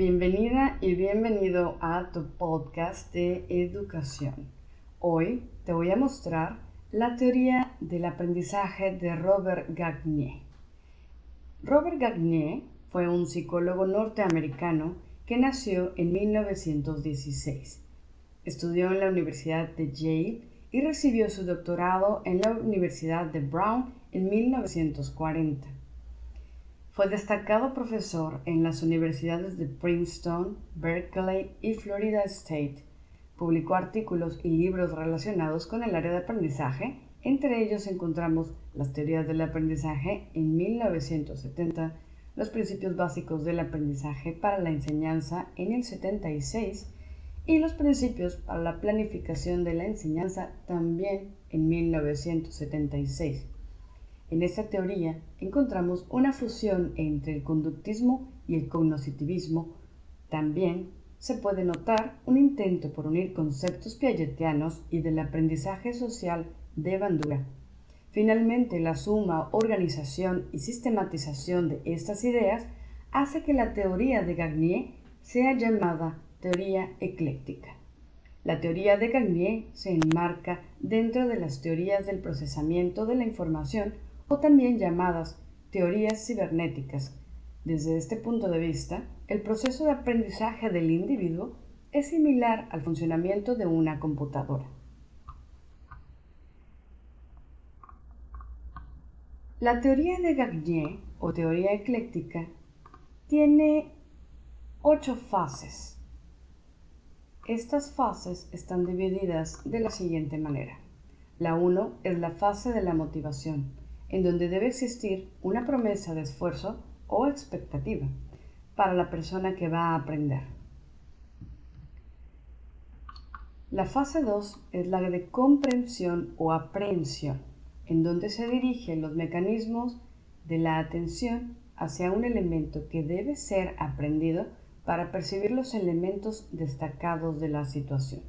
Bienvenida y bienvenido a tu podcast de educación. Hoy te voy a mostrar la teoría del aprendizaje de Robert Gagné. Robert Gagné fue un psicólogo norteamericano que nació en 1916. Estudió en la Universidad de Yale y recibió su doctorado en la Universidad de Brown en 1940. Fue destacado profesor en las universidades de Princeton, Berkeley y Florida State. Publicó artículos y libros relacionados con el área de aprendizaje. Entre ellos encontramos las teorías del aprendizaje en 1970, los principios básicos del aprendizaje para la enseñanza en el 76 y los principios para la planificación de la enseñanza también en 1976. En esta teoría encontramos una fusión entre el conductismo y el cognoscitivismo. También se puede notar un intento por unir conceptos piagetianos y del aprendizaje social de Bandura. Finalmente, la suma, organización y sistematización de estas ideas hace que la teoría de Gagné sea llamada teoría ecléctica. La teoría de Gagné se enmarca dentro de las teorías del procesamiento de la información o también llamadas teorías cibernéticas. Desde este punto de vista, el proceso de aprendizaje del individuo es similar al funcionamiento de una computadora. La teoría de Gagné o teoría ecléctica tiene 8 fases. Estas fases están divididas de la siguiente manera. La 1 es la fase de la motivación, en donde debe existir una promesa de esfuerzo o expectativa para la persona que va a aprender. La fase 2 es la de comprensión o aprehensión, en donde se dirigen los mecanismos de la atención hacia un elemento que debe ser aprendido para percibir los elementos destacados de la situación.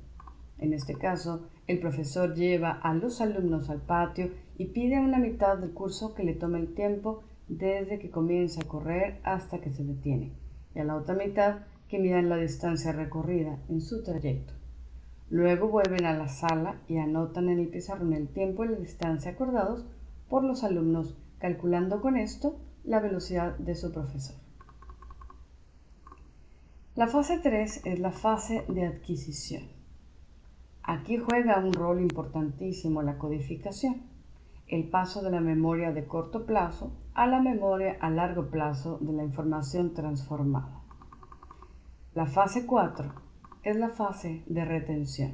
En este caso, el profesor lleva a los alumnos al patio y pide a una mitad del curso que le tome el tiempo desde que comienza a correr hasta que se detiene, y a la otra mitad que midan la distancia recorrida en su trayecto. Luego vuelven a la sala y anotan en el pizarrón el tiempo y la distancia acordados por los alumnos, calculando con esto la velocidad de su profesor. La fase 3 es la fase de adquisición. Aquí juega un rol importantísimo la codificación, el paso de la memoria de corto plazo a la memoria a largo plazo de la información transformada. La fase 4 es la fase de retención.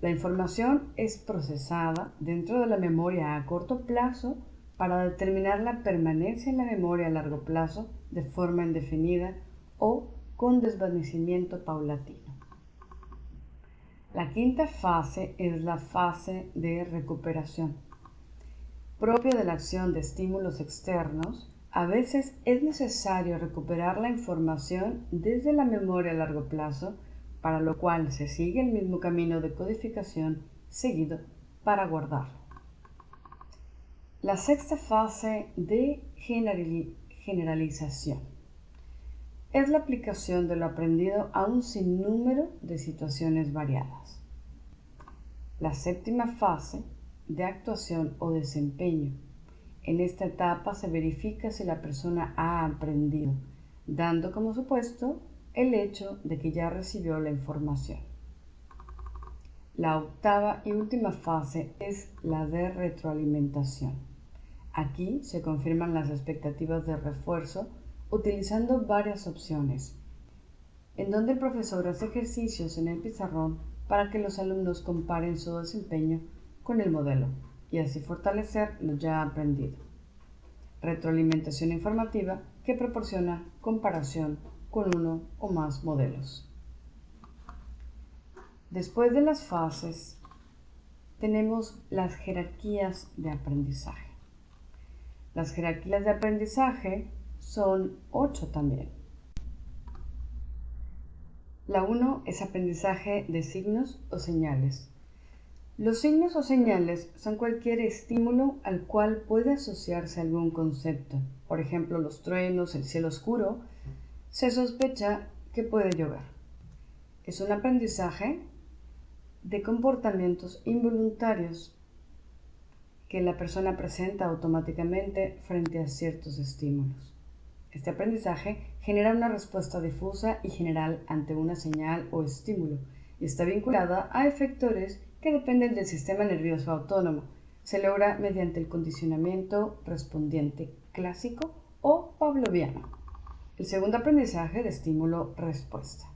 La información es procesada dentro de la memoria a corto plazo para determinar la permanencia en la memoria a largo plazo de forma indefinida o con desvanecimiento paulatino. La quinta fase es la fase de recuperación. Propio de la acción de estímulos externos, a veces es necesario recuperar la información desde la memoria a largo plazo, para lo cual se sigue el mismo camino de codificación seguido para guardarlo. La sexta fase de generalización es la aplicación de lo aprendido a un sinnúmero de situaciones variadas. La séptima fase de actuación o desempeño. En esta etapa se verifica si la persona ha aprendido, dando como supuesto el hecho de que ya recibió la información. La octava y última fase es la de retroalimentación. Aquí se confirman las expectativas de refuerzo utilizando varias opciones, en donde el profesor hace ejercicios en el pizarrón para que los alumnos comparen su desempeño con el modelo y así fortalecer lo ya aprendido. Retroalimentación informativa que proporciona comparación con uno o más modelos. Después de las fases, tenemos las jerarquías de aprendizaje. Las jerarquías de aprendizaje son 8 también. La 1 es aprendizaje de signos o señales. Los signos o señales son cualquier estímulo al cual puede asociarse algún concepto. Por ejemplo, los truenos, el cielo oscuro. Se sospecha que puede llover. Es un aprendizaje de comportamientos involuntarios que la persona presenta automáticamente frente a ciertos estímulos. Este aprendizaje genera una respuesta difusa y general ante una señal o estímulo y está vinculada a efectores que dependen del sistema nervioso autónomo. Se logra mediante el condicionamiento respondiente clásico o pavloviano. El segundo aprendizaje de estímulo-respuesta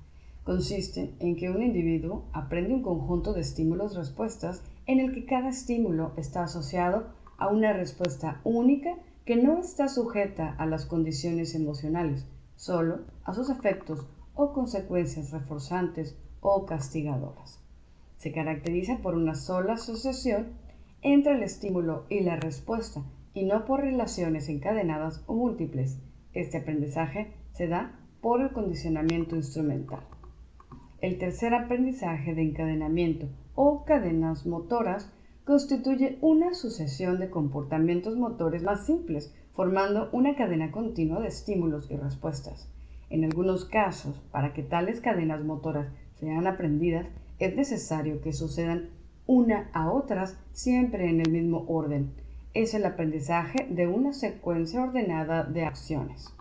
consiste en que un individuo aprende un conjunto de estímulos-respuestas en el que cada estímulo está asociado a una respuesta única que no está sujeta a las condiciones emocionales, solo a sus efectos o consecuencias reforzantes o castigadoras. Se caracteriza por una sola asociación entre el estímulo y la respuesta y no por relaciones encadenadas o múltiples. Este aprendizaje se da por el condicionamiento instrumental. El tercer aprendizaje de encadenamiento o cadenas motoras constituye una sucesión de comportamientos motores más simples, formando una cadena continua de estímulos y respuestas. En algunos casos, para que tales cadenas motoras sean aprendidas, es necesario que sucedan una a otras siempre en el mismo orden. Es el aprendizaje de una secuencia ordenada de acciones.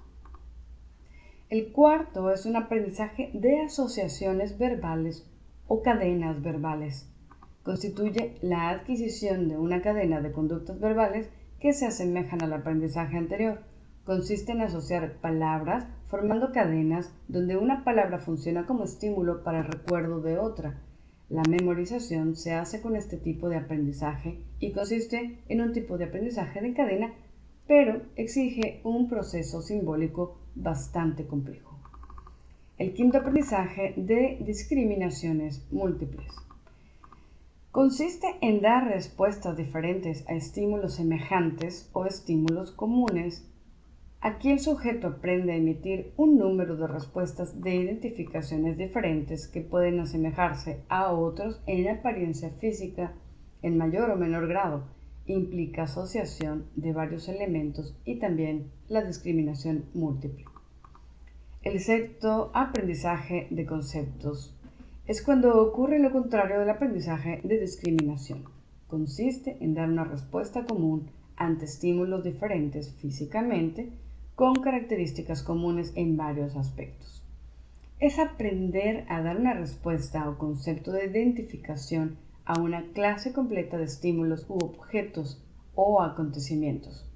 El cuarto es un aprendizaje de asociaciones verbales o cadenas verbales. Constituye la adquisición de una cadena de conductas verbales que se asemejan al aprendizaje anterior. Consiste en asociar palabras formando cadenas donde una palabra funciona como estímulo para el recuerdo de otra. La memorización se hace con este tipo de aprendizaje y consiste en un tipo de aprendizaje de cadena, pero exige un proceso simbólico bastante complejo. El quinto aprendizaje de discriminaciones múltiples consiste en dar respuestas diferentes a estímulos semejantes o estímulos comunes. Aquí el sujeto aprende a emitir un número de respuestas de identificaciones diferentes que pueden asemejarse a otros en apariencia física en mayor o menor grado. Implica asociación de varios elementos y también la discriminación múltiple. El sexto aprendizaje de conceptos es cuando ocurre lo contrario del aprendizaje de discriminación. Consiste en dar una respuesta común ante estímulos diferentes físicamente con características comunes en varios aspectos. Es aprender a dar una respuesta o concepto de identificación a una clase completa de estímulos u objetos o acontecimientos.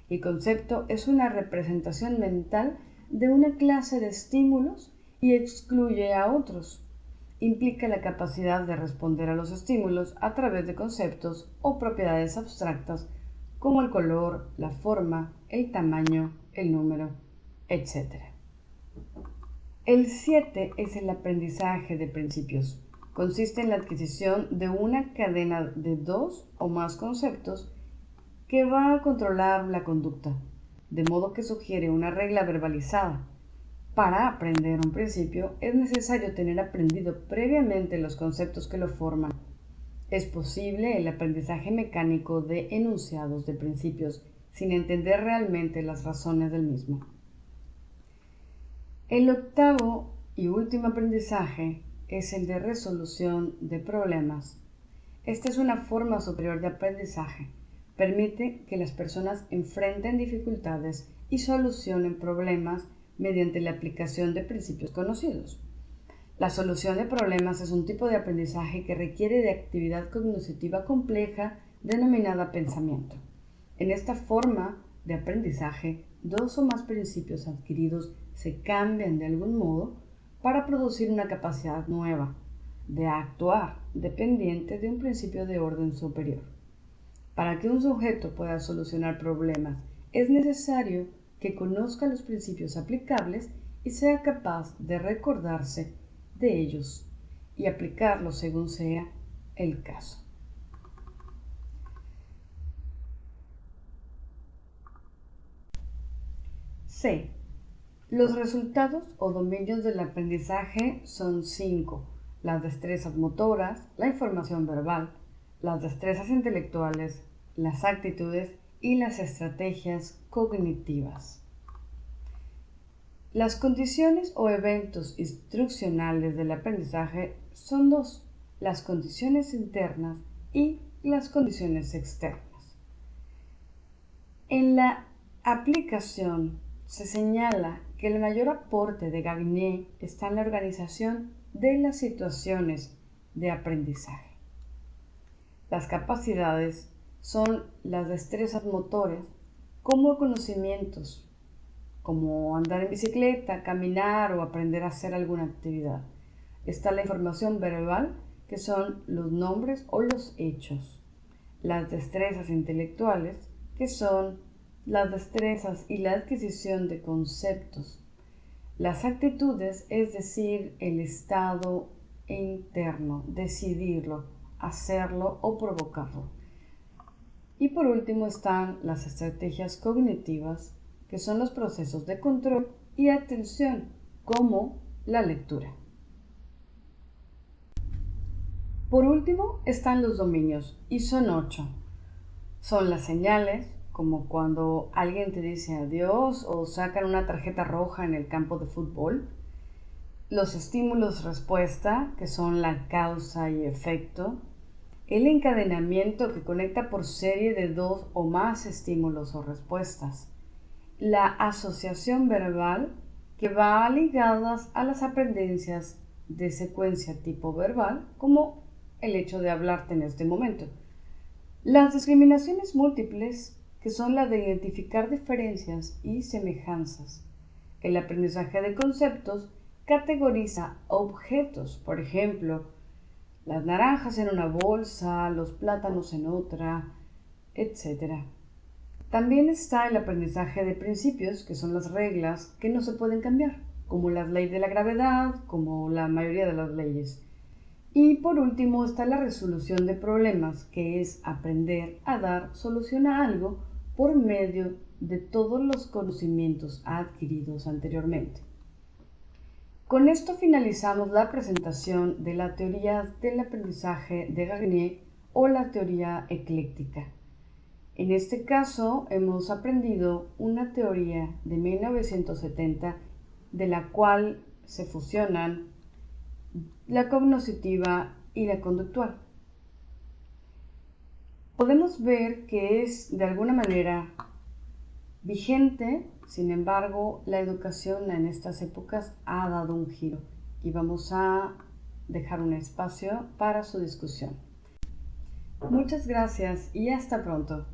El concepto es una representación mental de una clase de estímulos y excluye a otros. Implica la capacidad de responder a los estímulos a través de conceptos o propiedades abstractas como el color, la forma, el tamaño, el número, etc. El 7 es el aprendizaje de principios. Consiste en la adquisición de una cadena de dos o más conceptos que va a controlar la conducta, de modo que sugiere una regla verbalizada. Para aprender un principio es necesario tener aprendido previamente los conceptos que lo forman. Es posible el aprendizaje mecánico de enunciados de principios sin entender realmente las razones del mismo. El octavo y último aprendizaje es el de resolución de problemas. Esta es una forma superior de aprendizaje. Permite que las personas enfrenten dificultades y solucionen problemas mediante la aplicación de principios conocidos. La solución de problemas es un tipo de aprendizaje que requiere de actividad cognitiva compleja denominada pensamiento. En esta forma de aprendizaje, dos o más principios adquiridos se cambian de algún modo para producir una capacidad nueva de actuar dependiente de un principio de orden superior. Para que un sujeto pueda solucionar problemas, es necesario que conozca los principios aplicables y sea capaz de recordarse de ellos y aplicarlos según sea el caso. C. Los resultados o dominios del aprendizaje son 5: las destrezas motoras, la información verbal, las destrezas intelectuales, las actitudes y las estrategias cognitivas. Las condiciones o eventos instruccionales del aprendizaje son dos: las condiciones internas y las condiciones externas. En la aplicación se señala que el mayor aporte de Gagné está en la organización de las situaciones de aprendizaje. Las capacidades son las destrezas motoras, como conocimientos, como andar en bicicleta, caminar o aprender a hacer alguna actividad. Está la información verbal, que son los nombres o los hechos. Las destrezas intelectuales, que son las destrezas y la adquisición de conceptos. Las actitudes, es decir, el estado interno, decidirlo, hacerlo o provocarlo. Y por último están las estrategias cognitivas, que son los procesos de control y atención, como la lectura. Por último están los dominios, y son 8. Son las señales, como cuando alguien te dice adiós o sacan una tarjeta roja en el campo de fútbol. Los estímulos respuesta, que son la causa y efecto. El encadenamiento, que conecta por serie de 2 o más estímulos o respuestas. La asociación verbal, que va ligadas a las aprendencias de secuencia tipo verbal, como el hecho de hablarte en este momento. Las discriminaciones múltiples, que son la de identificar diferencias y semejanzas. El aprendizaje de conceptos categoriza objetos, por ejemplo, las naranjas en una bolsa, los plátanos en otra, etc. También está el aprendizaje de principios, que son las reglas que no se pueden cambiar, como las leyes de la gravedad, como la mayoría de las leyes. Y por último está la resolución de problemas, que es aprender a dar solución a algo por medio de todos los conocimientos adquiridos anteriormente. Con esto finalizamos la presentación de la teoría del aprendizaje de Gagné o la teoría ecléctica. En este caso hemos aprendido una teoría de 1970 de la cual se fusionan la cognitiva y la conductual. Podemos ver que es de alguna manera vigente. Sin embargo, la educación en estas épocas ha dado un giro y vamos a dejar un espacio para su discusión. Muchas gracias y hasta pronto.